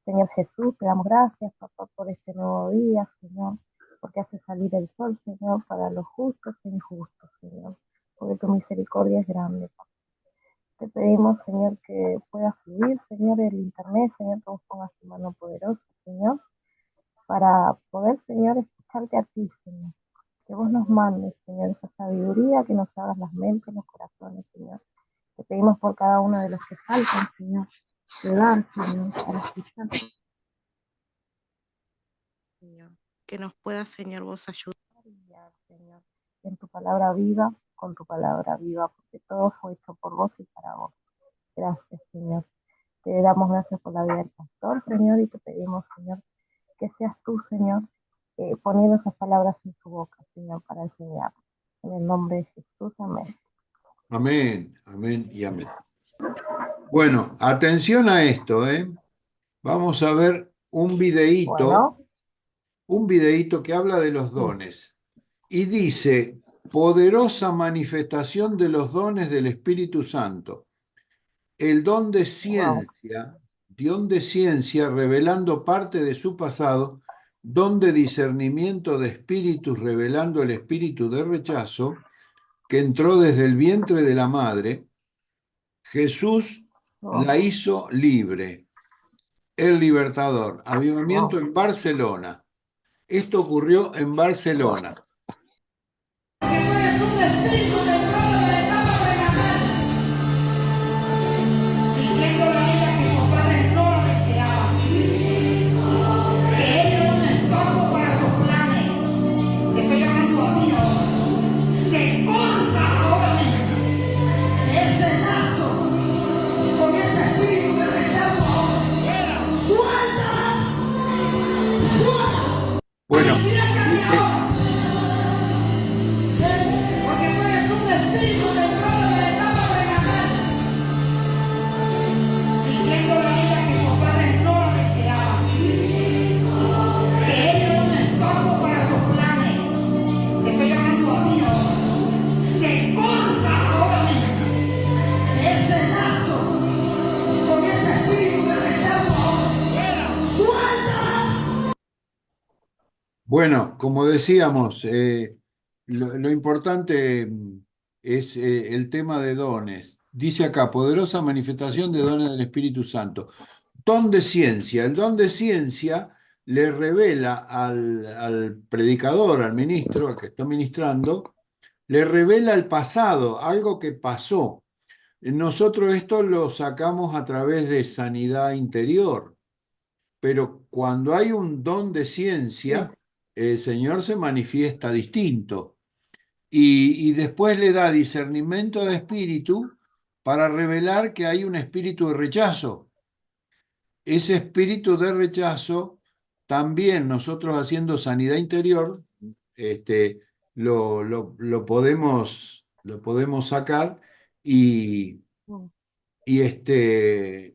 Señor Jesús, te damos gracias, papá, por este nuevo día, Señor, porque hace salir el sol, Señor, para los justos e injustos, Señor, porque tu misericordia es grande, papá. Te pedimos, Señor, que pueda fluir, Señor, el internet, Señor, que vos pongas tu mano poderosa, Señor, para poder, Señor, escucharte a ti, Señor. Que vos nos mandes, Señor, esa sabiduría, que nos abras las mentes, los corazones, Señor. Te pedimos por cada uno de los que faltan, Señor, de dar, Señor, para escuchar, Señor. Que nos pueda, Señor, vos ayudar y guiar, Señor, en tu palabra viva, con tu palabra viva, porque todo fue hecho por vos y para vos. Gracias, Señor. Te damos gracias por la vida del pastor, Señor, y te pedimos, Señor, que seas tú, Señor, poniendo esas palabras en su boca, Señor, para enseñar. En el nombre de Jesús, amén. Amén, amén y amén. Bueno, atención a esto, ¿eh? Vamos a ver Bueno, un videíto que habla de los sí. dones. Y dice, poderosa manifestación de los dones del Espíritu Santo. El Wow. don de ciencia revelando parte de su pasado, don de discernimiento de espíritus revelando el espíritu de rechazo que entró desde el vientre de la madre. Jesús Oh, la hizo libre, el libertador. Avivamiento wow. en Barcelona. Esto ocurrió en Wow. Barcelona. Que tú eres un espíritu dentro de la etapa prenatal, diciéndole a ella que sus padres no lo deseaban, que él era un estorbo para sus planes. Te estoy llamando a ti ahora. Se corta ahora ese lazo con ese espíritu de rechazo ahora. ¡Suelta! ¡Suelta! Bueno, ¡Manifiéstate ahora! Porque tú eres un espíritu dentro de la etapa prenatal, diciéndole a ella que sus padres no lo deseaban, que él era un estorbo para sus planes. Te estoy llamando a ti ahora. Se corta ahora ese lazo con ese espíritu de rechazo ahora. ¡Suelta! bueno, como decíamos, lo importante es el tema de dones. Dice acá, poderosa manifestación de dones del Espíritu Santo. Don de ciencia. El don de ciencia le revela al predicador, al ministro, al que está ministrando, le revela el pasado, algo que pasó. Nosotros esto lo sacamos a través de sanidad interior, pero cuando hay un don de Sí. ciencia, el Señor se manifiesta distinto y después le da discernimiento de espíritu para revelar que hay un espíritu de rechazo. Ese espíritu de rechazo, también nosotros haciendo sanidad interior, este, lo podemos sacar y, Mm. y estoy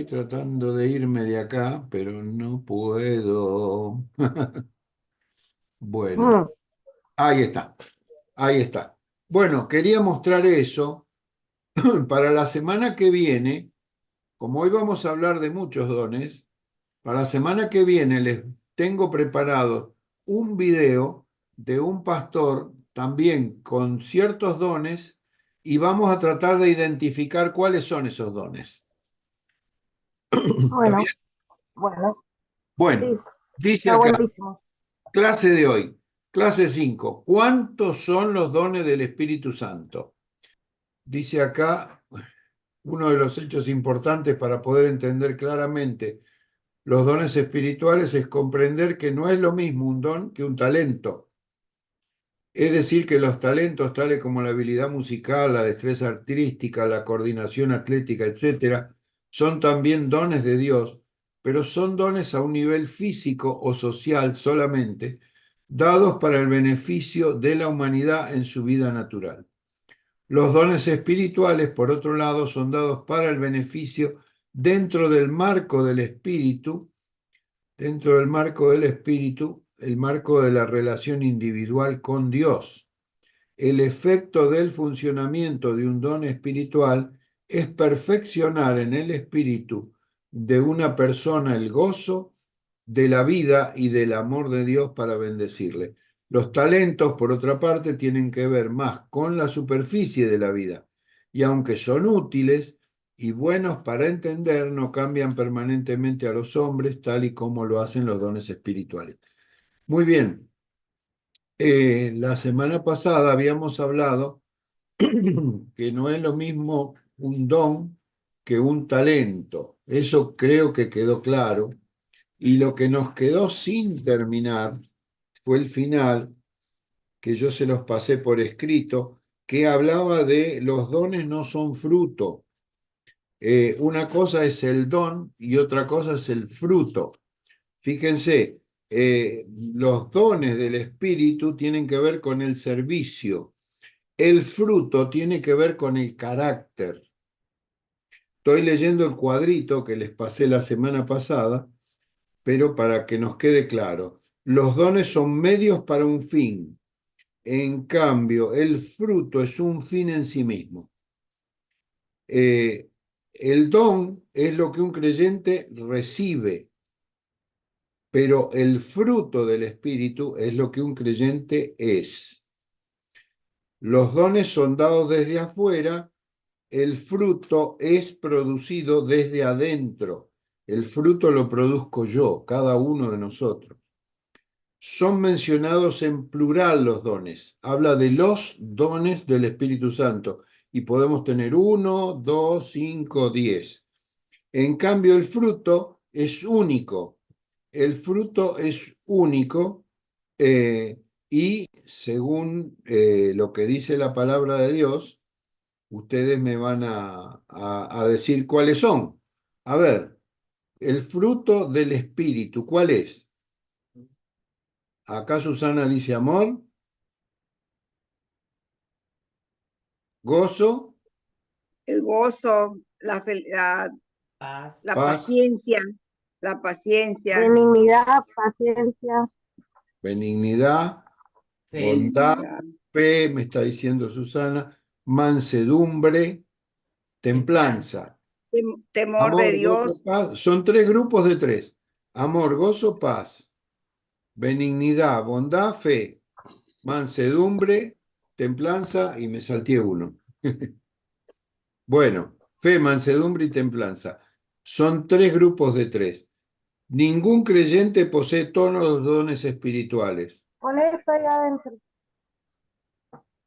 tratando de irme de acá, pero no puedo. Bueno, Mm. ahí está, ahí está. Bueno, quería mostrar eso para la semana que viene, como hoy vamos a hablar de muchos dones. Para la semana que viene les tengo preparado un video de un pastor también con ciertos dones y vamos a tratar de identificar cuáles son esos dones. ¿Está bien? Bueno, bueno, Bueno, sí, dice está acá, buenísimo. clase de hoy, clase 5. ¿Cuántos son los dones del Espíritu Santo? Dice acá, uno de los hechos importantes para poder entender claramente los dones espirituales es comprender que no es lo mismo un don que un talento. Es decir, que los talentos tales como la habilidad musical, la destreza artística, la coordinación atlética, etcétera, son también dones de Dios, pero son dones a un nivel físico o social solamente, dados para el beneficio de la humanidad en su vida natural. Los dones espirituales, por otro lado, son dados para el beneficio dentro del marco del espíritu, el marco de la relación individual con Dios. El efecto del funcionamiento de un don espiritual es perfeccionar en el espíritu de una persona el gozo de la vida y del amor de Dios para bendecirle. Los talentos, por otra parte, tienen que ver más con la superficie de la vida, y aunque son útiles y buenos para entender, no cambian permanentemente a los hombres, tal y como lo hacen los dones espirituales. Muy bien, la semana pasada habíamos hablado que no es lo mismo un don que un talento. Eso creo que quedó claro. Y lo que nos quedó sin terminar fue el final, que yo se los pasé por escrito, que hablaba de los dones no son fruto. Una cosa es el don y otra cosa es el fruto. Fíjense, los dones del Espíritu tienen que ver con el servicio. El fruto tiene que ver con el carácter. Estoy leyendo el cuadrito que les pasé la semana pasada, pero para que nos quede claro, los dones son medios para un fin. En cambio, el fruto es un fin en sí mismo. El don es lo que un creyente recibe, pero el fruto del Espíritu es lo que un creyente es. Los dones son dados desde afuera, el fruto es producido desde adentro. El fruto lo produzco yo, cada uno de nosotros. Son mencionados en plural los dones. Habla de los dones del Espíritu Santo. Y podemos tener 1, 2, 5, 10. En cambio, el fruto es único. El fruto es único y según lo que dice la palabra de Dios, ustedes me van a decir cuáles son. A ver, el fruto del Espíritu, ¿cuál es? Acá Susana dice amor, gozo, el gozo, Paz, la paz, paciencia, Benignidad, paciencia, benignidad, fe, bondad, la- fe, me está diciendo Susana, mansedumbre, templanza. temor de Amor, gozo, Dios, paz. Son 3 grupos de 3. Amor, gozo, paz. Benignidad, bondad, fe. Mansedumbre, templanza y me salté uno. Bueno, fe, mansedumbre y templanza. Son 3 grupos de 3. Ningún creyente posee todos los dones espirituales, con esto ahí adentro.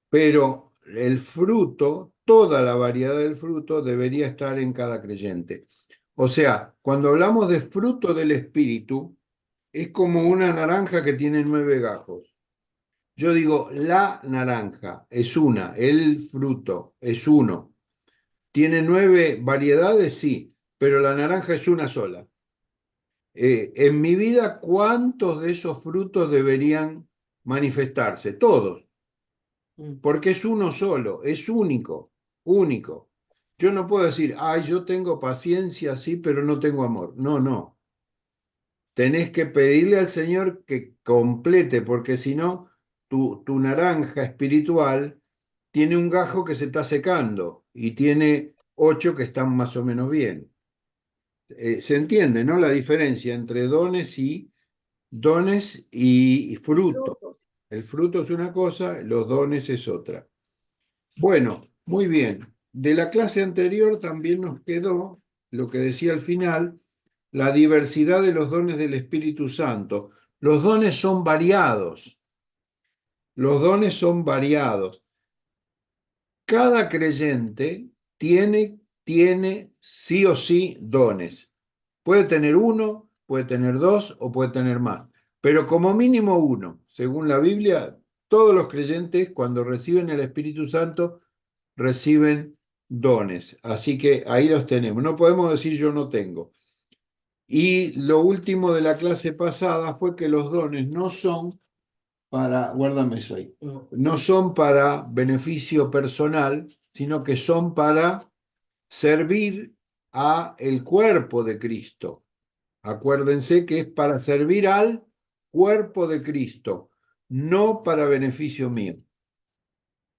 pero el fruto, toda la variedad del fruto debería estar en cada creyente. O sea, cuando hablamos de fruto del Espíritu, es como una naranja que tiene 9 gajos. Yo digo, la naranja es una, el fruto es uno. ¿Tiene 9 variedades? Sí, pero la naranja es una sola. En mi vida, ¿cuántos de esos frutos deberían manifestarse? Todos, porque es uno solo, es único, único. Yo no puedo decir, ay, yo tengo paciencia, sí, pero no tengo amor. No, no. Tenés que pedirle al Señor que complete, porque si no, tu naranja espiritual tiene un gajo que se está secando y tiene 8 que están más o menos bien. Se entiende, ¿no? La diferencia entre dones y fruto. frutos. El fruto es una cosa, los dones es otra. Bueno, muy bien. De la clase anterior también nos quedó lo que decía al final, la diversidad de los dones del Espíritu Santo. Los dones son variados. Los dones son variados. Cada creyente tiene sí o sí dones. Puede tener uno, puede tener 2 o puede tener más, pero como mínimo uno. Según la Biblia, todos los creyentes cuando reciben el Espíritu Santo reciben dones. Así que ahí los tenemos. No podemos decir yo no tengo. Y lo último de la clase pasada fue que los dones no son guárdame eso ahí, no son para beneficio personal, sino que son para servir a el cuerpo de Cristo. Acuérdense que es para servir al cuerpo de Cristo, no para beneficio mío.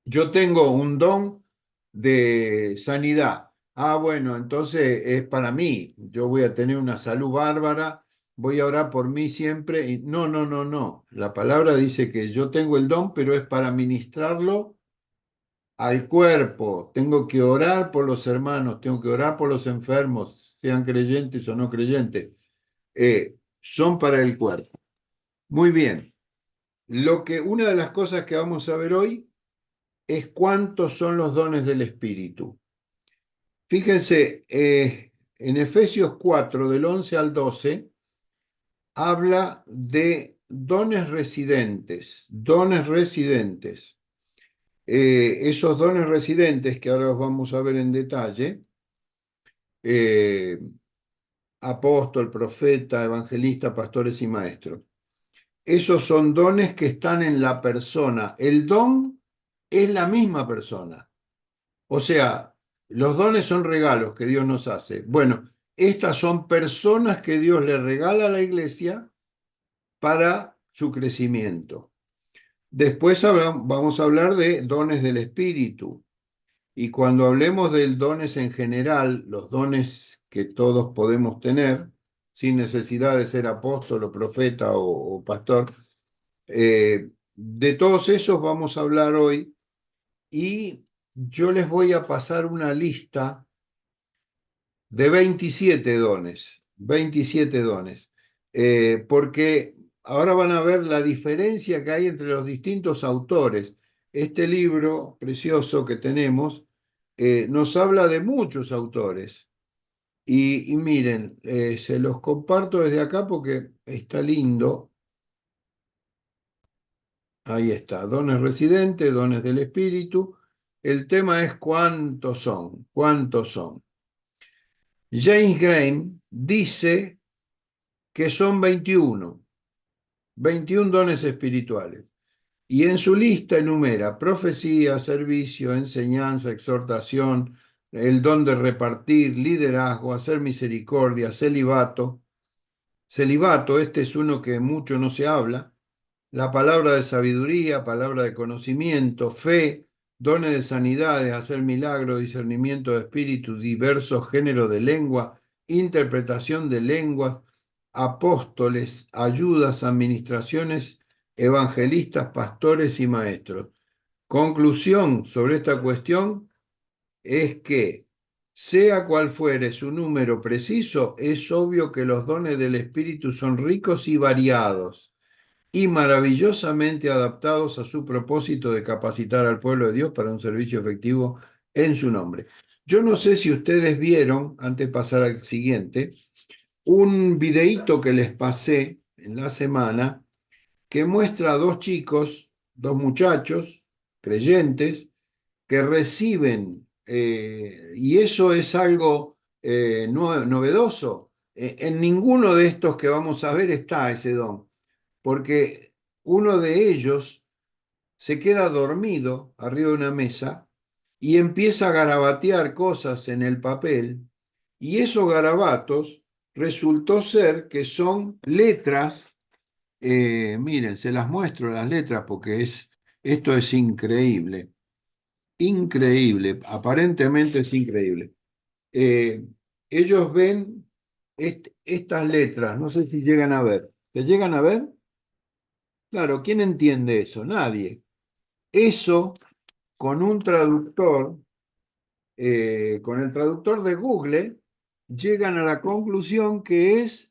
Yo tengo un don de sanidad. Ah, bueno, entonces es para mí. Yo voy a tener una salud bárbara, voy a orar por mí siempre. Y no, no, no, no. La palabra dice que yo tengo el don, pero es para ministrarlo al cuerpo. Tengo que orar por los hermanos, tengo que orar por los enfermos, sean creyentes o no creyentes. Son para el cuerpo. Muy bien. Una de las cosas que vamos a ver hoy es cuántos son los dones del Espíritu. Fíjense, en Efesios 4, del 11 al 12, habla de dones residentes, dones residentes. Esos dones residentes, que ahora los vamos a ver en detalle, apóstol, profeta, evangelista, pastores y maestros. Esos son dones que están en la persona. El don es la misma persona. O sea, los dones son regalos que Dios nos hace. Bueno, estas son personas que Dios le regala a la iglesia para su crecimiento. Después vamos a hablar de dones del Espíritu. Y cuando hablemos de dones en general, los dones que todos podemos tener, sin necesidad de ser apóstol o profeta o pastor, de todos esos vamos a hablar hoy. Y yo les voy a pasar una lista de 27 dones, 27 dones, porque ahora van a ver la diferencia que hay entre los distintos autores. Este libro precioso que tenemos nos habla de muchos autores. Y miren, se los comparto desde acá porque está lindo. Ahí está, dones residentes, dones del Espíritu. El tema es cuántos son, cuántos son. James Graham dice que son 21 dones espirituales. Y en su lista enumera profecía, servicio, enseñanza, exhortación, el don de repartir, liderazgo, hacer misericordia, celibato. Celibato, este es uno que mucho no se habla. La palabra de sabiduría, palabra de conocimiento, fe, dones de sanidades, hacer milagros, discernimiento de espíritu, diversos géneros de lengua, interpretación de lenguas, apóstoles, ayudas, administraciones, evangelistas, pastores y maestros. Conclusión sobre esta cuestión es que, sea cual fuere su número preciso, es obvio que los dones del Espíritu son ricos y variados y maravillosamente adaptados a su propósito de capacitar al pueblo de Dios para un servicio efectivo en su nombre. Yo no sé si ustedes vieron, antes de pasar al siguiente, un videíto que les pasé en la semana que muestra a dos chicos, dos muchachos creyentes, que reciben, y eso es algo novedoso. En ninguno de estos que vamos a ver está ese don, porque uno de ellos se queda dormido arriba de una mesa y empieza a garabatear cosas en el papel, y esos garabatos resultó ser que son letras. Miren, se las muestro las letras porque esto es increíble, increíble, aparentemente es increíble. Ellos ven estas letras, no sé si llegan a ver. ¿Se llegan a ver? Claro, ¿quién entiende eso? Nadie. Eso con un traductor, con el traductor de Google, llegan a la conclusión que es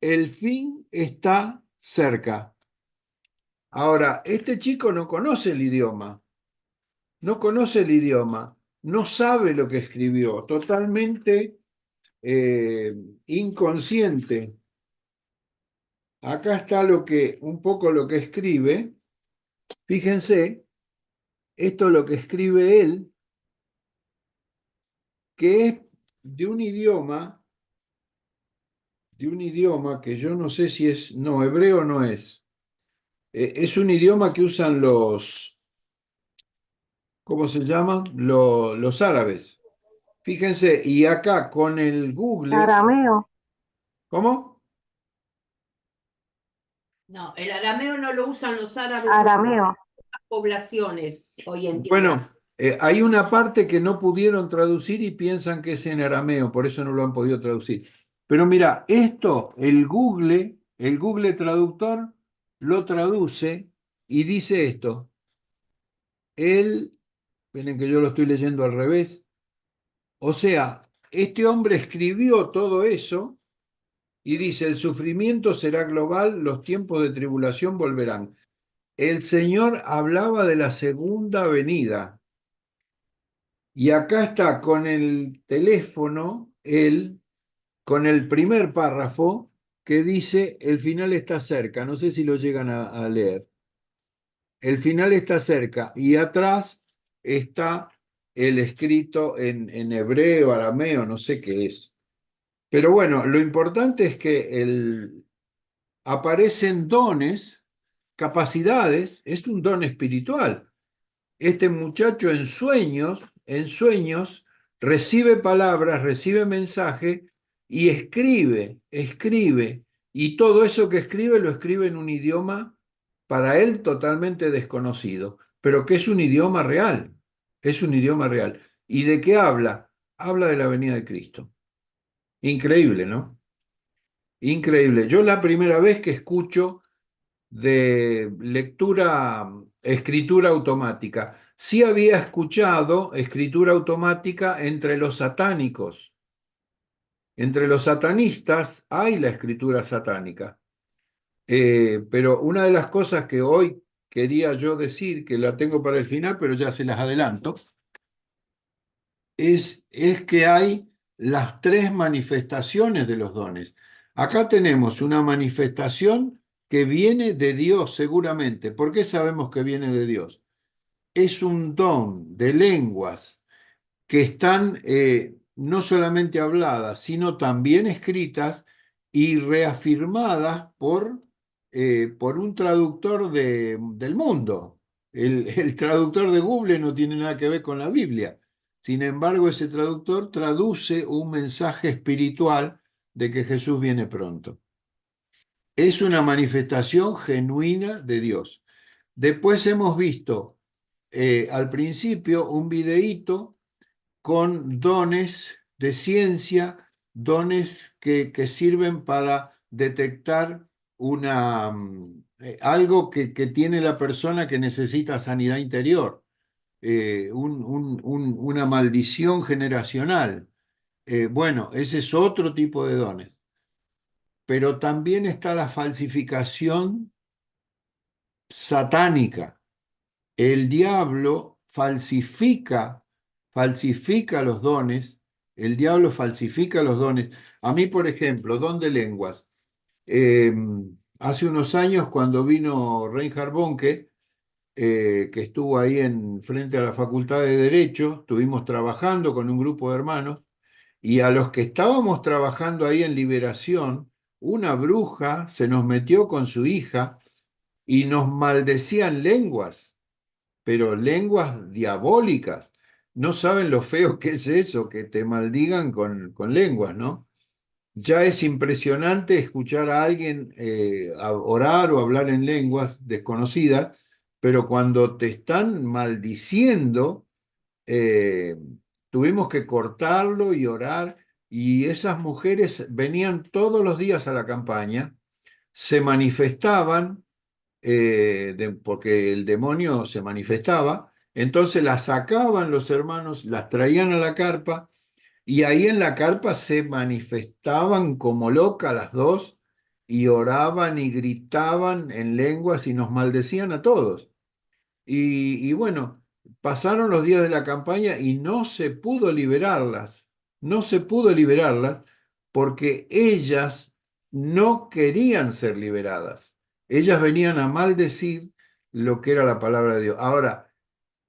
el fin está cerca. Ahora, este chico no conoce el idioma, no conoce el idioma, no sabe lo que escribió, totalmente inconsciente. Acá está un poco lo que escribe. Fíjense, esto es lo que escribe él, que es de un idioma que yo no sé si es, no, hebreo no es. Es un idioma que usan ¿cómo se llaman? Los árabes. Fíjense, y acá con el Google, Arameo. ¿cómo? No, el arameo no lo usan los árabes, Arameo. las poblaciones hoy en día. Bueno, Hay una parte que no pudieron traducir y piensan que es en arameo, por eso no lo han podido traducir. Pero mira, esto, el Google Traductor lo traduce y dice esto. Miren que yo lo estoy leyendo al revés. O sea, este hombre escribió todo eso y dice, el sufrimiento será global, los tiempos de tribulación volverán. El Señor hablaba de la segunda venida. Y acá está con el teléfono, él, con el primer párrafo que dice, el final está cerca. No sé si lo llegan a leer. El final está cerca. Y atrás está el escrito en hebreo, arameo, no sé qué es. Pero bueno, lo importante es que aparecen dones, capacidades, es un don espiritual. Este muchacho en sueños, recibe palabras, recibe mensaje y escribe, y todo eso que escribe lo escribe en un idioma para él totalmente desconocido, pero que es un idioma real, es un idioma real. ¿Y de qué habla? Habla de la venida de Cristo. Increíble, ¿no? Increíble. Yo la primera vez que escucho de lectura, escritura automática. Sí había escuchado escritura automática entre los satánicos. Entre los satanistas hay la escritura satánica. Pero una de las cosas que hoy quería yo decir, que la tengo para el final, pero ya se las adelanto, es que hay las tres manifestaciones de los dones. Acá tenemos una manifestación que viene de Dios seguramente. ¿Por qué sabemos que viene de Dios? Es un don de lenguas que están no solamente habladas, sino también escritas y reafirmadas por un traductor del mundo. El traductor de Google no tiene nada que ver con la Biblia. Sin embargo, ese traductor traduce un mensaje espiritual de que Jesús viene pronto. Es una manifestación genuina de Dios. Después hemos visto al principio un videíto con dones de ciencia, dones que sirven para detectar algo que tiene la persona que necesita sanidad interior, una maldición generacional. Bueno, ese es otro tipo de dones. Pero también está la falsificación satánica. El diablo falsifica los dones, el diablo falsifica los dones. A mí, por ejemplo, don de lenguas. Eh, Hace unos años, cuando vino Reinhard Bonnke, que estuvo ahí frente a la Facultad de Derecho, estuvimos trabajando con un grupo de hermanos, y a los que estábamos trabajando ahí en Liberación, una bruja se nos metió con su hija y nos maldecían lenguas, pero lenguas diabólicas. No saben lo feo que es eso, que te maldigan con lenguas, ¿no? Ya es impresionante escuchar a alguien orar o hablar en lenguas desconocidas, pero cuando te están maldiciendo, eh, tuvimos que cortarlo y orar, y esas mujeres venían todos los días a la campaña, se manifestaban porque el demonio se manifestaba, entonces las sacaban los hermanos, las traían a la carpa y ahí en la carpa se manifestaban como locas las dos y oraban y gritaban en lenguas y nos maldecían a todos. Y bueno, pasaron los días de la campaña y no se pudo liberarlas, no se pudo liberarlas porque ellas no querían ser liberadas. Ellas venían a maldecir lo que era la palabra de Dios. Ahora,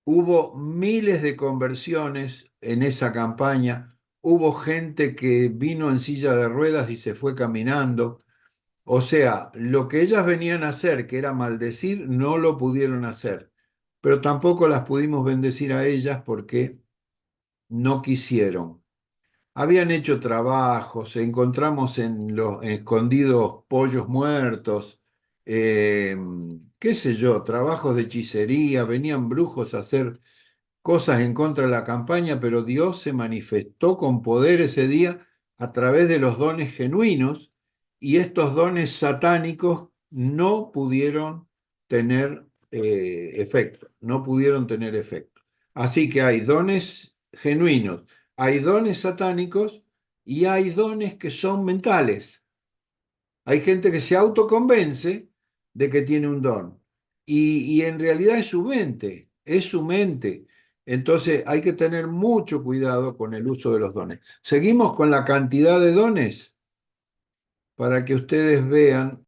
hubo miles de conversiones en esa campaña, hubo gente que vino en silla de ruedas y se fue caminando. O sea, lo que ellas venían a hacer, que era maldecir, no lo pudieron hacer. Pero tampoco las pudimos bendecir a ellas porque no quisieron. Habían hecho trabajos, encontramos en los escondidos pollos muertos, qué sé yo, trabajos de hechicería, venían brujos a hacer cosas en contra de la campaña, pero Dios se manifestó con poder ese día a través de los dones genuinos, y estos dones satánicos no pudieron tener efecto, no pudieron tener efecto. Así que hay dones genuinos, hay dones satánicos y hay dones que son mentales. Hay gente que se autoconvence de que tiene un don y en realidad es su mente, es su mente. Entonces hay que tener mucho cuidado con el uso de los dones. Seguimos con la cantidad de dones para que ustedes vean.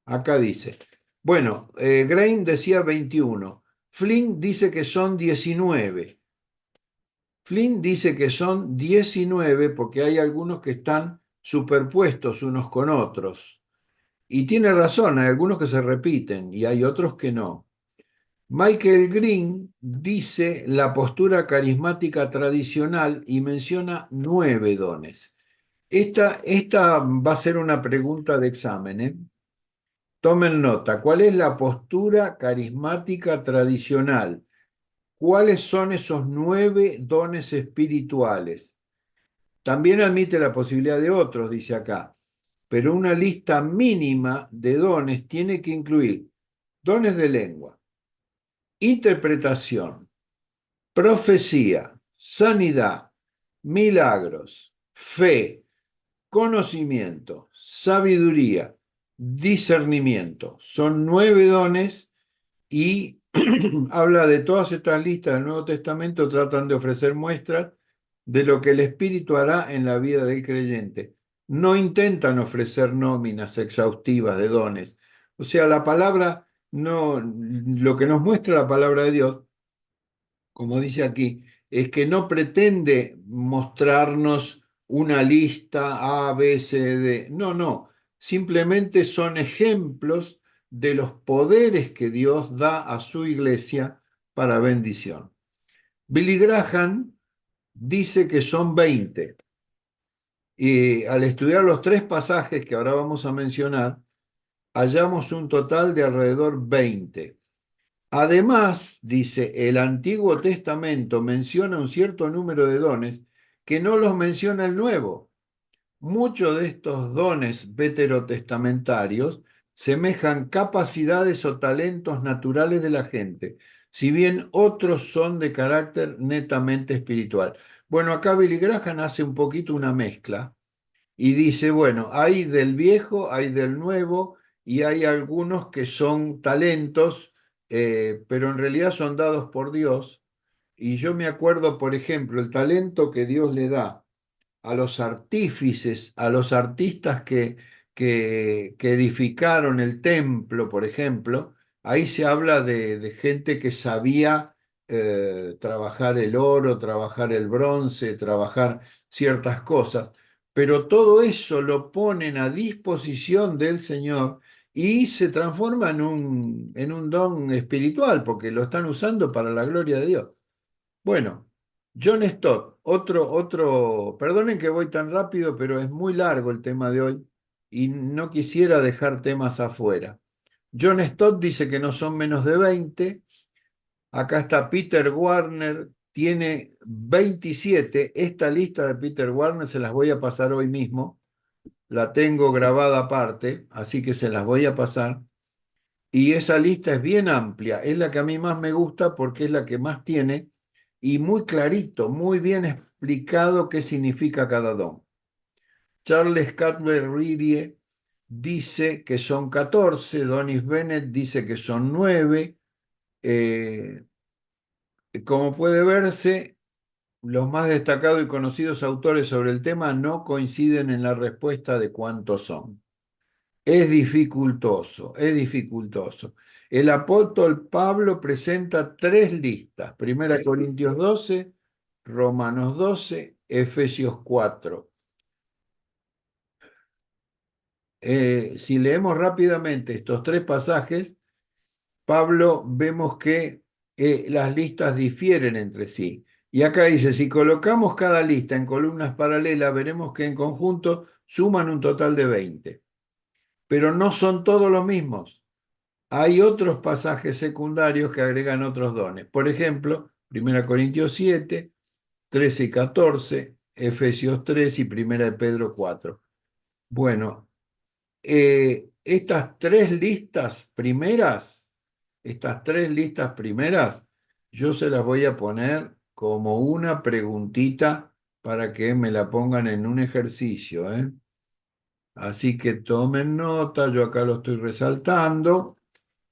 Acá dice, bueno, Grain decía 21, Flynn dice que son 19. Flynn dice que son 19 porque hay algunos que están superpuestos unos con otros. Y tiene razón, hay algunos que se repiten y hay otros que no. Michael Green dice la postura carismática tradicional y menciona 9 dones. Esta va a ser una pregunta de examen, ¿eh? Tomen nota, ¿cuál es la postura carismática tradicional? ¿Cuáles son esos 9 dones espirituales? También admite la posibilidad de otros, dice acá, pero una lista mínima de dones tiene que incluir dones de lengua, interpretación, profecía, sanidad, milagros, fe, conocimiento, sabiduría, discernimiento. Son 9 dones y habla de todas estas listas del Nuevo Testamento, tratan de ofrecer muestras de lo que el Espíritu hará en la vida del creyente. No intentan ofrecer nóminas exhaustivas de dones. O sea, la palabra, no, lo que nos muestra la palabra de Dios, como dice aquí, es que no pretende mostrarnos una lista A, B, C, D. No, no. Simplemente son ejemplos de los poderes que Dios da a su iglesia para bendición. Billy Graham dice que son 20. Y al estudiar los 3 pasajes que ahora vamos a mencionar, hallamos un total de alrededor 20. Además, dice, el Antiguo Testamento menciona un cierto número de dones que no los menciona el Nuevo. Muchos de estos dones veterotestamentarios semejan capacidades o talentos naturales de la gente, si bien otros son de carácter netamente espiritual. Bueno, acá Billy Graham hace un poquito una mezcla y dice, bueno, hay del viejo, hay del nuevo y hay algunos que son talentos, pero en realidad son dados por Dios. Y yo me acuerdo, por ejemplo, el talento que Dios le da a los artífices, a los artistas que edificaron el templo, por ejemplo. Ahí se habla de gente que sabía trabajar el oro, trabajar el bronce, trabajar ciertas cosas, pero todo eso lo ponen a disposición del Señor y se transforma en un don espiritual, porque lo están usando para la gloria de Dios. Bueno, John Stott, perdonen que voy tan rápido, pero es muy largo el tema de hoy y no quisiera dejar temas afuera. John Stott dice que no son menos de 20. Acá está Peter Warner, tiene 27. Esta lista de Peter Warner se las voy a pasar hoy mismo. La tengo grabada aparte, así que se las voy a pasar. Y esa lista es bien amplia, es la que a mí más me gusta porque es la que más tiene y muy clarito, muy bien explicado qué significa cada don. Charles Cadwell Ridley dice que son 14, Donis Bennett dice que son 9. Como puede verse, los más destacados y conocidos autores sobre el tema no coinciden en la respuesta de cuántos son. Es dificultoso, es dificultoso. El apóstol Pablo presenta 3 listas, 1 Corintios 12, Romanos 12, Efesios 4. Si leemos rápidamente estos 3 pasajes, Pablo vemos que las listas difieren entre sí. Y acá dice, si colocamos cada lista en columnas paralelas, veremos que en conjunto suman un total de 20. Pero no son todos los mismos. Hay otros pasajes secundarios que agregan otros dones. Por ejemplo, 1 Corintios 7, 13 y 14, Efesios 3 y 1 de Pedro 4. Bueno, estas tres listas primeras, yo se las voy a poner como una preguntita para que me la pongan en un ejercicio, ¿eh? Así que tomen nota, yo acá lo estoy resaltando.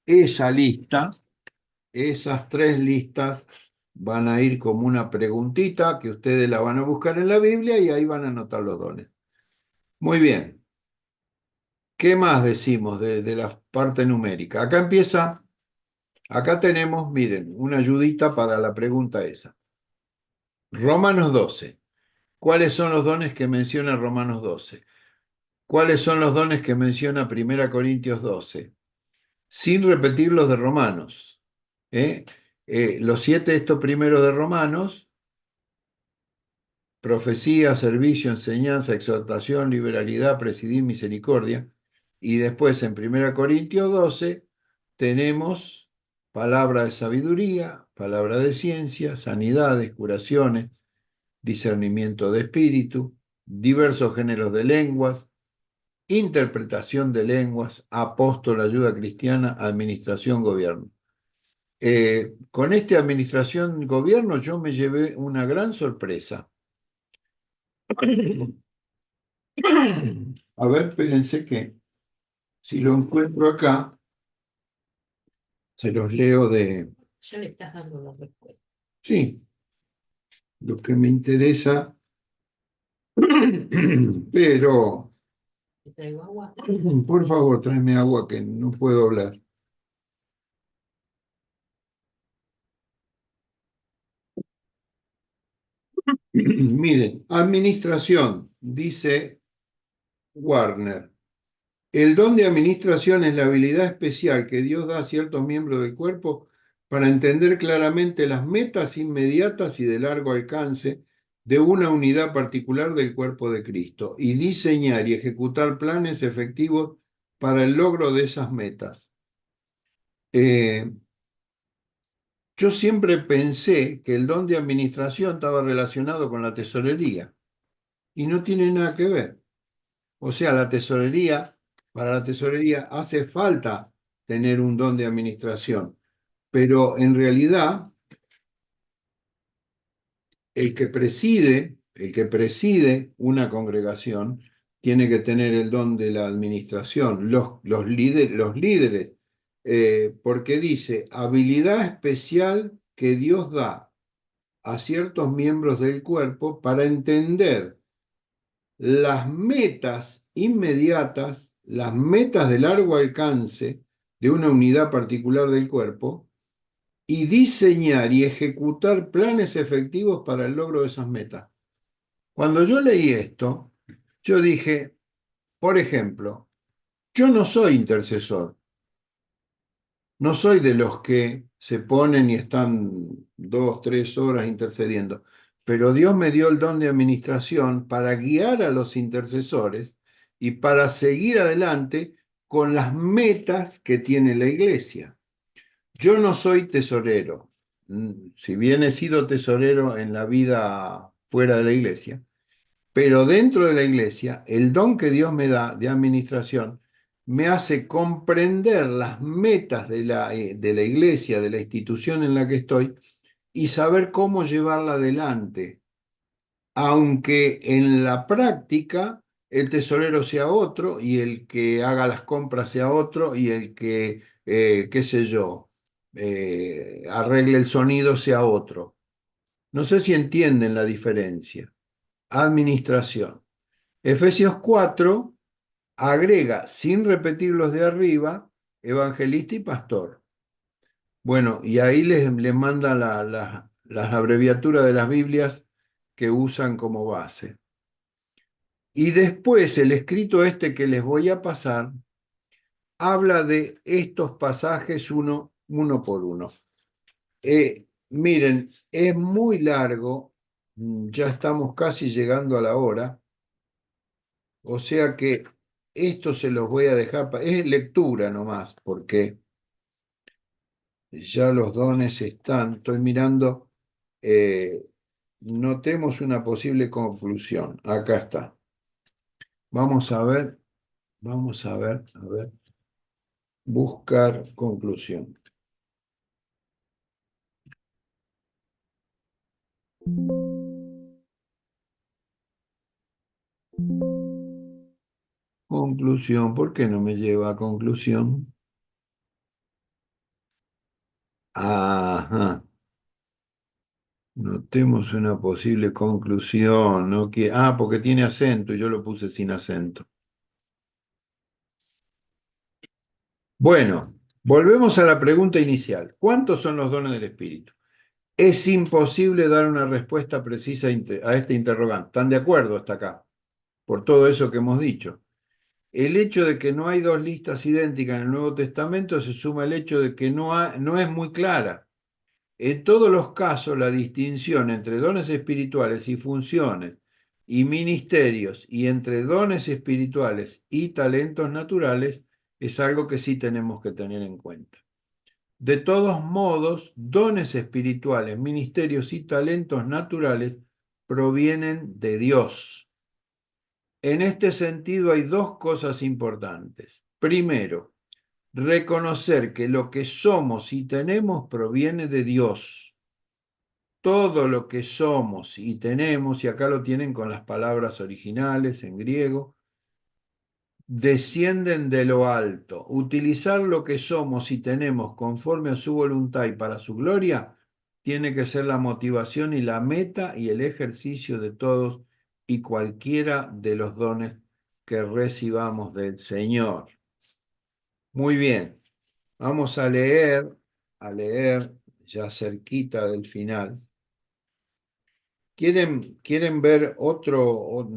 Esa lista, esas tres listas van a ir como una preguntita que ustedes la van a buscar en la Biblia y ahí van a anotar los dones. Muy bien. ¿Qué más decimos de la parte numérica? Acá tenemos, miren, una ayudita para la pregunta esa. Romanos 12. ¿Cuáles son los dones que menciona Romanos 12? ¿Cuáles son los dones que menciona 1 Corintios 12? Sin repetir los de Romanos. Los 7 estos primeros de Romanos: profecía, servicio, enseñanza, exhortación, liberalidad, presidir, misericordia. Y después en 1 Corintios 12 tenemos palabra de sabiduría, palabra de ciencia, sanidades, curaciones, discernimiento de espíritu, diversos géneros de lenguas, interpretación de lenguas, apóstol, ayuda cristiana, administración, gobierno. Con esta administración, gobierno, yo me llevé una gran sorpresa. A ver, espérense que si lo encuentro acá, se los leo de... Ya le estás dando la respuesta. Sí, lo que me interesa, pero ¿Te traigo agua? por favor, tráeme agua que no puedo hablar. Miren, administración, dice Warner. El don de administración es la habilidad especial que Dios da a ciertos miembros del cuerpo para entender claramente las metas inmediatas y de largo alcance de una unidad particular del cuerpo de Cristo y diseñar y ejecutar planes efectivos para el logro de esas metas. Yo siempre pensé que el don de administración estaba relacionado con la tesorería y no tiene nada que ver. O sea, para la tesorería hace falta tener un don de administración, pero en realidad el que preside una congregación tiene que tener el don de la administración, los líderes, porque dice habilidad especial que Dios da a ciertos miembros del cuerpo para entender las metas inmediatas, las metas de largo alcance de una unidad particular del cuerpo y diseñar y ejecutar planes efectivos para el logro de esas metas. Cuando yo leí esto, yo dije, por ejemplo, yo no soy intercesor, no soy de los que se ponen y están 2, 3 horas intercediendo, pero Dios me dio el don de administración para guiar a los intercesores y para seguir adelante con las metas que tiene la iglesia. Yo no soy tesorero, si bien he sido tesorero en la vida fuera de la iglesia, pero dentro de la iglesia, el don que Dios me da de administración me hace comprender las metas de la iglesia, de la institución en la que estoy, y saber cómo llevarla adelante, aunque en la práctica el tesorero sea otro y el que haga las compras sea otro y el que, qué sé yo, arregle el sonido sea otro. No sé si entienden la diferencia. Administración. Efesios 4 agrega, sin repetir los de arriba, evangelista y pastor. Bueno, y ahí les manda las abreviaturas de las Biblias que usan como base. Y después el escrito este que les voy a pasar habla de estos pasajes uno por uno. Miren, es muy largo, ya estamos casi llegando a la hora, o sea que esto se los voy a dejar, es lectura nomás, porque ya los dones están, estoy mirando notemos una posible conclusión. Acá está. Vamos a ver, a ver. Buscar conclusión. Conclusión, ¿por qué no me lleva a conclusión? Ajá. Notemos una posible conclusión, ¿no? Porque tiene acento y yo lo puse sin acento. Bueno, volvemos a la pregunta inicial. ¿Cuántos son los dones del Espíritu? Es imposible dar una respuesta precisa a este interrogante. ¿Están de acuerdo hasta acá? Por todo eso que hemos dicho. El hecho de que no hay dos listas idénticas en el Nuevo Testamento se suma al hecho de que no es muy clara. En todos los casos, la distinción entre dones espirituales y funciones y ministerios y entre dones espirituales y talentos naturales es algo que sí tenemos que tener en cuenta. De todos modos, dones espirituales, ministerios y talentos naturales provienen de Dios. En este sentido hay dos cosas importantes. Primero, reconocer que lo que somos y tenemos proviene de Dios. Todo lo que somos y tenemos, y acá lo tienen con las palabras originales en griego, descienden de lo alto. Utilizar lo que somos y tenemos conforme a su voluntad y para su gloria tiene que ser la motivación y la meta y el ejercicio de todos y cualquiera de los dones que recibamos del Señor. Muy bien, vamos a leer ya cerquita del final. ¿Quieren ver otro?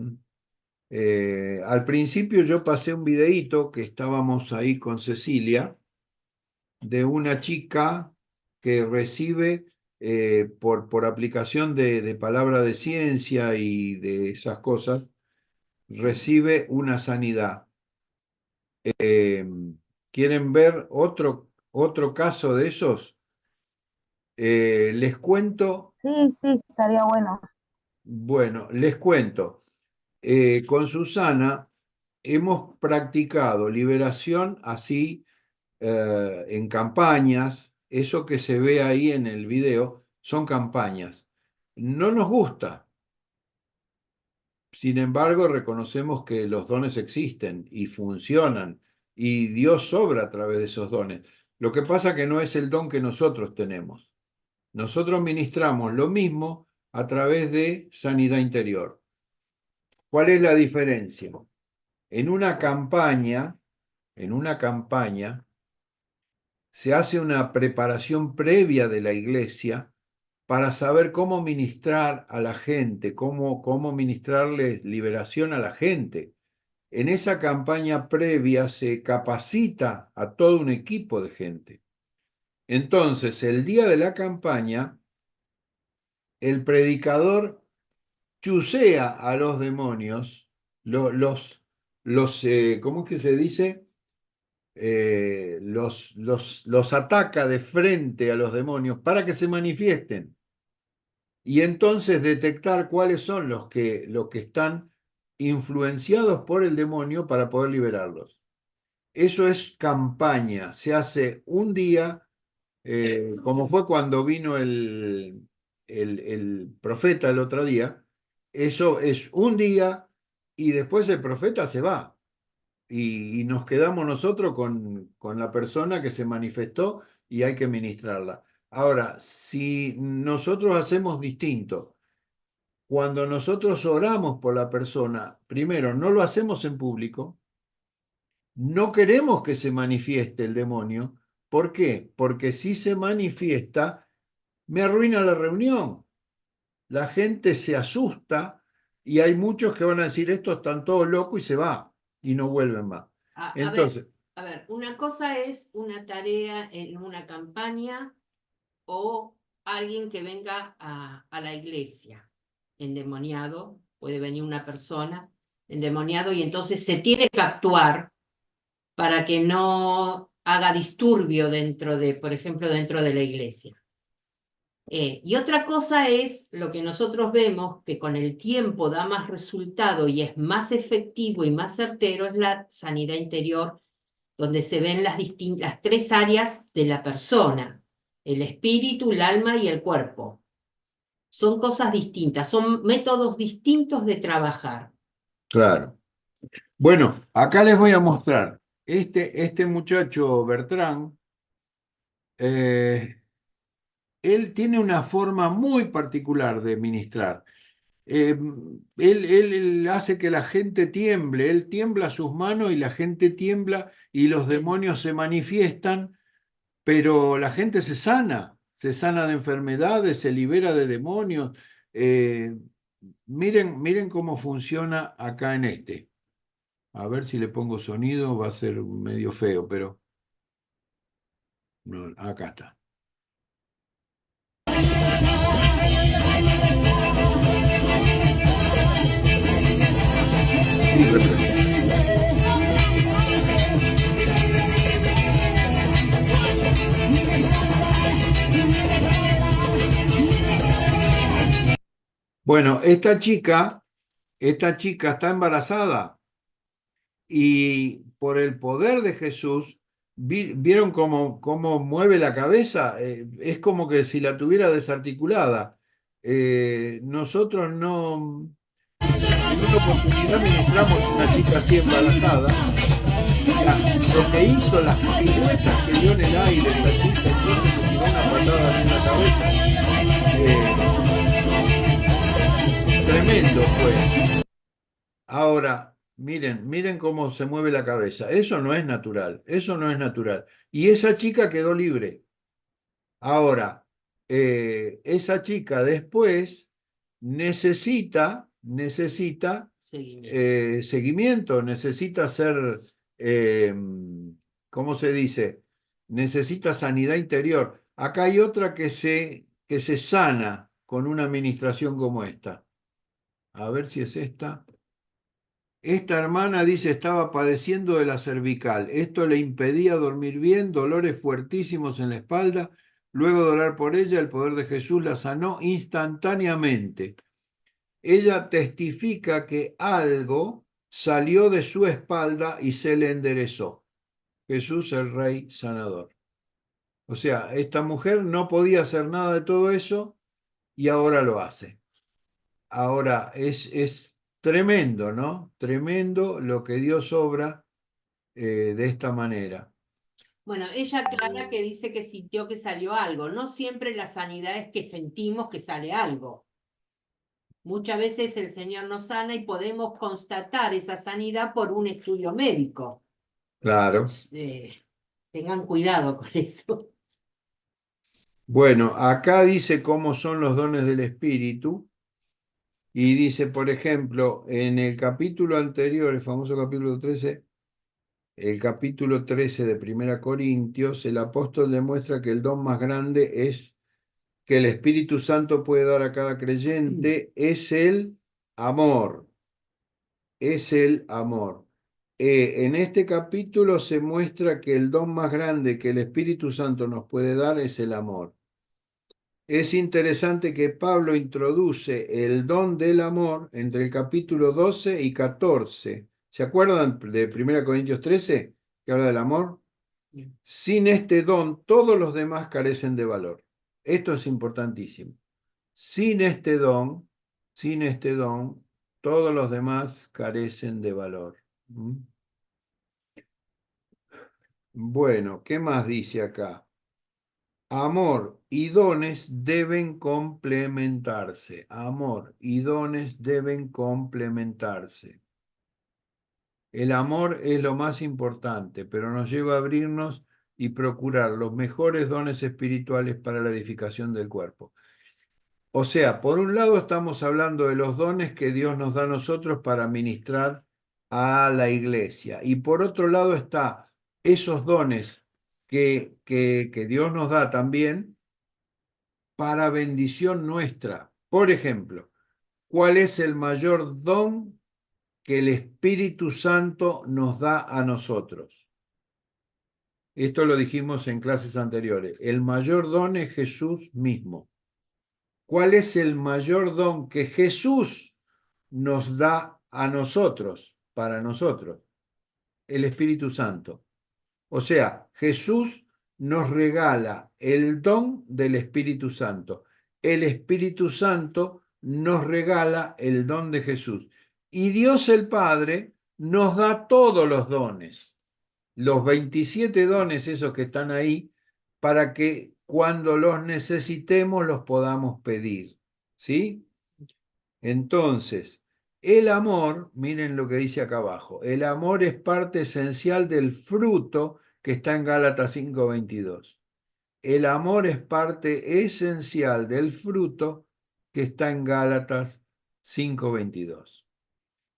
Al principio yo pasé un videíto que estábamos ahí con Cecilia, de una chica que recibe por aplicación de palabra de ciencia y de esas cosas, recibe una sanidad. ¿Quieren ver otro caso de esos? Les cuento. Sí, estaría bueno. Bueno, les cuento. Con Susana hemos practicado liberación así en campañas. Eso que se ve ahí en el video son campañas. No nos gusta. Sin embargo, reconocemos que los dones existen y funcionan y Dios obra a través de esos dones. Lo que pasa que no es el don que nosotros tenemos. Nosotros ministramos lo mismo a través de sanidad interior. ¿Cuál es la diferencia? En una campaña se hace una preparación previa de la iglesia para saber cómo ministrar a la gente, cómo ministrarles liberación a la gente. En esa campaña previa se capacita a todo un equipo de gente. Entonces, el día de la campaña, el predicador chusea a los demonios, ¿cómo es que se dice? Los ataca de frente a los demonios para que se manifiesten. Y entonces detectar cuáles son los que están influenciados por el demonio para poder liberarlos. Eso es campaña, se hace un día, como fue cuando vino el profeta el otro día. Eso es un día y después el profeta se va y nos quedamos nosotros con la persona que se manifestó y hay que ministrarla. Ahora, si nosotros hacemos distinto, cuando nosotros oramos por la persona, primero, no lo hacemos en público, no queremos que se manifieste el demonio. ¿Por qué? Porque si se manifiesta, me arruina la reunión. La gente se asusta y hay muchos que van a decir, estos están todos locos y se va y no vuelven más. Entonces, a ver, una cosa es una tarea en una campaña o alguien que venga a la iglesia endemoniado, puede venir una persona endemoniado y entonces se tiene que actuar para que no haga disturbio dentro de, por ejemplo, dentro de la iglesia. Y otra cosa es lo que nosotros vemos que con el tiempo da más resultado y es más efectivo y más certero, es la sanidad interior, donde se ven las tres áreas de la persona: el espíritu, el alma y el cuerpo. Son cosas distintas, son métodos distintos de trabajar. Claro. Bueno, acá les voy a mostrar. Este muchacho Bertrán, él tiene una forma muy particular de ministrar. Él hace que la gente tiemble, él tiembla sus manos y la gente tiembla y los demonios se manifiestan, pero la gente se sana de enfermedades, se libera de demonios. Eh, miren cómo funciona acá en este. A ver si le pongo sonido, va a ser medio feo, pero no, acá está. Sí, bueno, esta chica está embarazada y por el poder de Jesús, ¿vieron cómo mueve la cabeza? Es como que si la tuviera desarticulada. Nosotros no, en una oportunidad ministramos a una chica así embarazada. Lo que hizo, las piruetas que dio en el aire esa chica, incluso me tiró una patada en la cabeza. Tremendo fue. Ahora, miren cómo se mueve la cabeza. Eso no es natural, eso no es natural. Y esa chica quedó libre. Ahora, esa chica después necesita seguimiento, necesita ser, ¿cómo se dice? Necesita sanidad interior. Acá hay otra que se sana con una administración como esta. A ver si es esta. Esta hermana dice estaba padeciendo de la cervical. Esto le impedía dormir bien, dolores fuertísimos en la espalda. Luego de orar por ella, el poder de Jesús la sanó instantáneamente. Ella testifica que algo salió de su espalda y se le enderezó. Jesús, el Rey sanador. O sea, esta mujer no podía hacer nada de todo eso y ahora lo hace. Ahora es tremendo, ¿no? Tremendo lo que Dios obra de esta manera. Bueno, ella aclara que dice que sintió que salió algo. No siempre la sanidad es que sentimos que sale algo. Muchas veces el Señor nos sana y podemos constatar esa sanidad por un estudio médico. Claro. Tengan cuidado con eso. Bueno, acá dice cómo son los dones del Espíritu y dice, por ejemplo, en el capítulo anterior, el famoso capítulo 13, el capítulo 13 de 1 Corintios, el apóstol demuestra que el don más grande es que el Espíritu Santo puede dar a cada creyente, es el amor. Es el amor. En este capítulo se muestra que el don más grande que el Espíritu Santo nos puede dar es el amor. Es interesante que Pablo introduce el don del amor entre el capítulo 12 y 14. ¿Se acuerdan de 1 Corintios 13, que habla del amor? Sin este don, todos los demás carecen de valor. Esto es importantísimo. Sin este don, todos los demás carecen de valor. Bueno, ¿qué más dice acá? Amor y dones deben complementarse. Amor y dones deben complementarse. El amor es lo más importante, pero nos lleva a abrirnos y procurar los mejores dones espirituales para la edificación del cuerpo. O sea, por un lado estamos hablando de los dones que Dios nos da a nosotros para ministrar a la iglesia. Y por otro lado está esos dones que Dios nos da también para bendición nuestra. Por ejemplo, ¿cuál es el mayor don que el Espíritu Santo nos da a nosotros? Esto lo dijimos en clases anteriores. El mayor don es Jesús mismo. ¿cuál es el mayor don que Jesús nos da a nosotros, para nosotros? El Espíritu Santo. O sea, Jesús nos regala el don del Espíritu Santo. El Espíritu Santo nos regala el don de Jesús. Y Dios el Padre nos da todos los dones, los 27 dones esos que están ahí, para que cuando los necesitemos los podamos pedir. ¿Sí? Entonces, el amor, miren lo que dice acá abajo, el amor es parte esencial del fruto que está en Gálatas 5:22. El amor es parte esencial del fruto que está en Gálatas 5:22.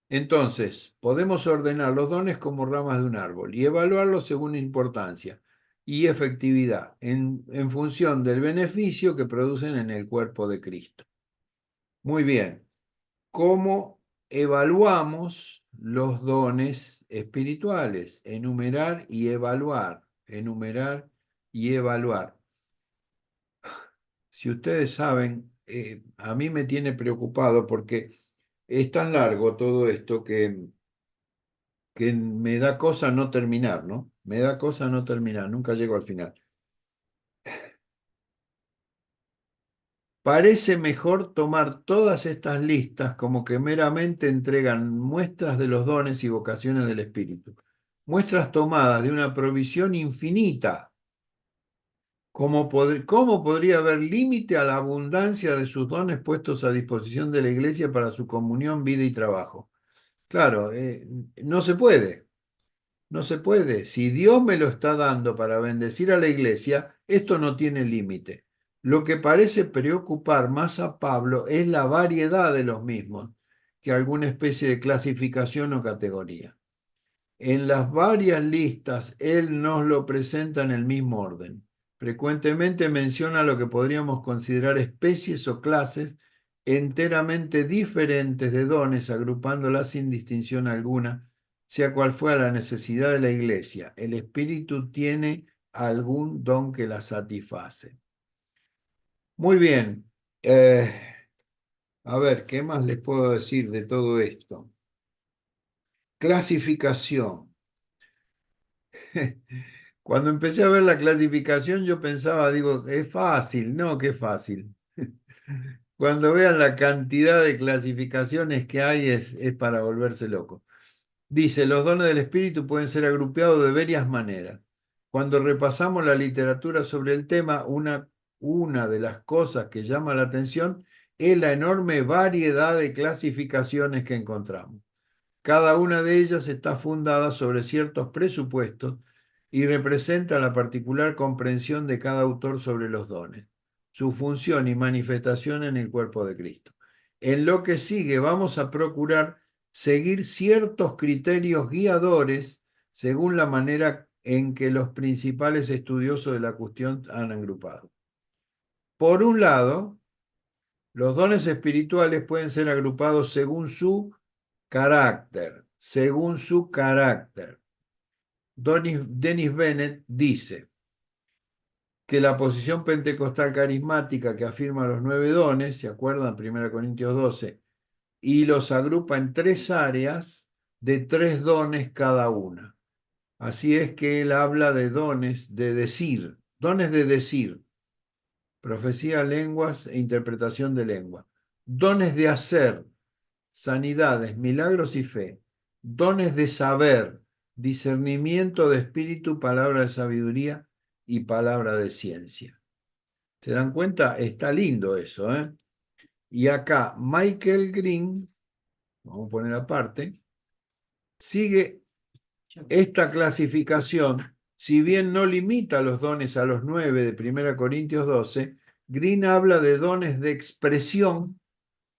Entonces, podemos ordenar los dones como ramas de un árbol y evaluarlos según importancia y efectividad en función del beneficio que producen en el cuerpo de Cristo. Muy bien. ¿Cómo evaluamos los dones espirituales? Enumerar y evaluar. Enumerar y evaluar. Si ustedes saben, a mí me tiene preocupado porque es tan largo todo esto que me da cosa no terminar, ¿no? Me da cosa no terminar, nunca llego al final. Parece mejor tomar todas estas listas como que meramente entregan muestras de los dones y vocaciones del Espíritu, muestras tomadas de una provisión infinita. ¿Cómo podría haber límite a la abundancia de sus dones puestos a disposición de la Iglesia para su comunión, vida y trabajo? Claro, no se puede. No se puede. Si Dios me lo está dando para bendecir a la Iglesia, esto no tiene límite. Lo que parece preocupar más a Pablo es la variedad de los mismos que alguna especie de clasificación o categoría. En las varias listas, él nos lo presenta en el mismo orden. Frecuentemente menciona lo que podríamos considerar especies o clases enteramente diferentes de dones, agrupándolas sin distinción alguna, sea cual fuera la necesidad de la Iglesia. El Espíritu tiene algún don que la satisface. Muy bien. A ver, ¿qué más les puedo decir de todo esto? Clasificación. Cuando empecé a ver la clasificación, yo pensaba, digo, es fácil, no, qué fácil. Cuando vean la cantidad de clasificaciones que hay, es para volverse loco. Dice, los dones del Espíritu pueden ser agrupados de varias maneras. Cuando repasamos la literatura sobre el tema, una de las cosas que llama la atención es la enorme variedad de clasificaciones que encontramos. Cada una de ellas está fundada sobre ciertos presupuestos y representa la particular comprensión de cada autor sobre los dones, su función y manifestación en el cuerpo de Cristo. En lo que sigue vamos a procurar seguir ciertos criterios guiadores según la manera en que los principales estudiosos de la cuestión han agrupado. Por un lado, los dones espirituales pueden ser agrupados según su carácter, según su carácter. Dennis Bennett dice que la posición pentecostal carismática que afirma los 9 dones, ¿se acuerdan? 1 Corintios 12, y los agrupa en 3 áreas de 3 dones cada una. Así es que él habla de dones de decir, profecía, lenguas e interpretación de lengua, dones de hacer, sanidades, milagros y fe, dones de saber, discernimiento de espíritu, palabra de sabiduría y palabra de ciencia. ¿Se dan cuenta? Está lindo eso, ¿eh? Y acá Michael Green, vamos a poner aparte, sigue esta clasificación, si bien no limita los dones a los 9 de 1 Corintios 12, Green habla de dones de expresión,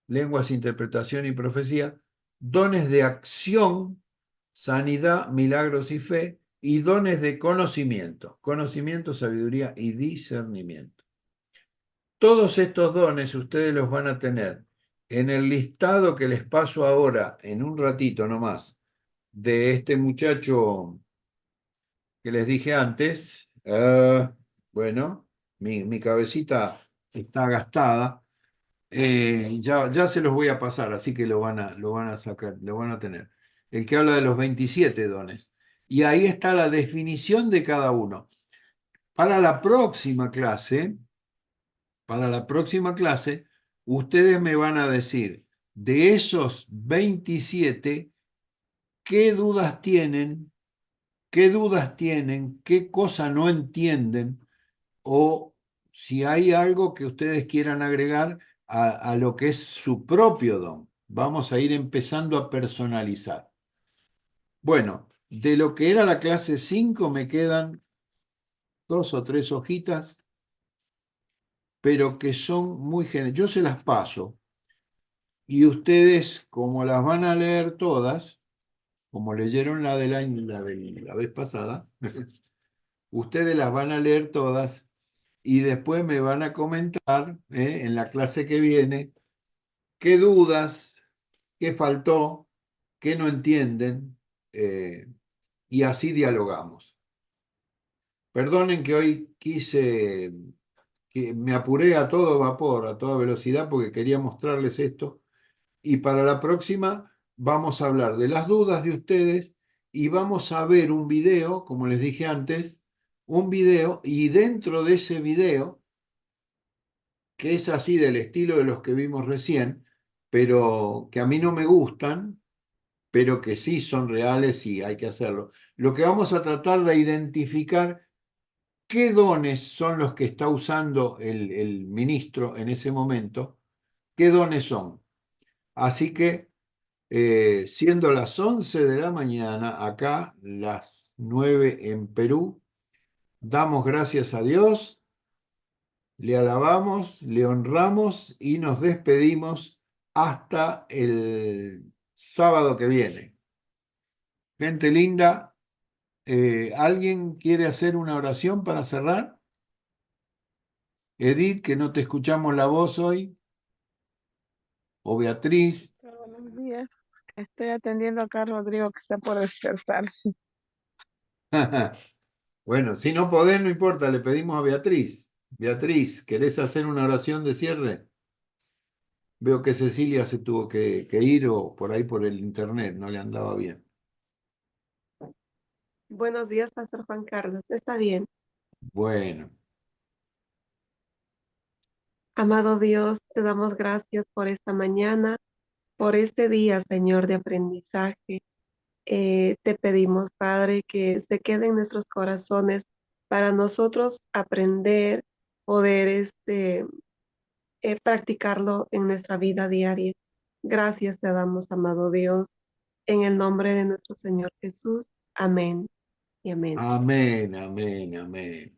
lenguas, interpretación y profecía, dones de acción, sanidad, milagros y fe, y dones de conocimiento, sabiduría y discernimiento. Todos estos dones ustedes los van a tener en el listado que les paso ahora, en un ratito nomás, de este muchacho que les dije antes. Bueno, mi cabecita está gastada, Ya se los voy a pasar, así que lo van a sacar, lo van a tener. El que habla de los 27 dones. Y ahí está la definición de cada uno. Para la próxima clase, ustedes me van a decir de esos 27, qué dudas tienen, qué cosa no entienden, o si hay algo que ustedes quieran agregar a lo que es su propio don. Vamos a ir empezando a personalizar. Bueno, de lo que era la clase 5 me quedan 2 o 3 hojitas, pero que son muy generales. Yo se las paso y ustedes, como las van a leer todas, como leyeron la de la vez pasada, ustedes las van a leer todas y después me van a comentar en la clase que viene qué dudas, qué faltó, qué no entienden, y así dialogamos. Perdonen que hoy que me apuré a todo vapor, a toda velocidad, porque quería mostrarles esto. Y para la próxima vamos a hablar de las dudas de ustedes y vamos a ver un video, como les dije antes, un video, y dentro de ese video, que es así del estilo de los que vimos recién, pero que a mí no me gustan, pero que sí son reales y hay que hacerlo. Lo que vamos a tratar de identificar qué dones son los que está usando el ministro en ese momento, qué dones son. Así que, siendo las 11 de la mañana, acá las 9 en Perú, damos gracias a Dios, le alabamos, le honramos y nos despedimos hasta el sábado que viene. Gente linda, ¿alguien quiere hacer una oración para cerrar? Edith, que no te escuchamos la voz hoy, o Beatriz. Buenos días. Estoy atendiendo acá a Rodrigo que está por despertarse. Bueno, si no podés, no importa, le pedimos a Beatriz. Beatriz, ¿querés hacer una oración de cierre? Veo que Cecilia se tuvo que ir o por ahí por el internet, no le andaba bien. Buenos días, Pastor Juan Carlos. Está bien. Bueno, Amado Dios, te damos gracias por esta mañana, por este día, Señor, de aprendizaje. Te pedimos, Padre, que se quede en nuestros corazones para nosotros aprender, poder practicarlo en nuestra vida diaria. Gracias te damos, amado Dios, en el nombre de nuestro Señor Jesús. Amén y amén. amén, amén, amén.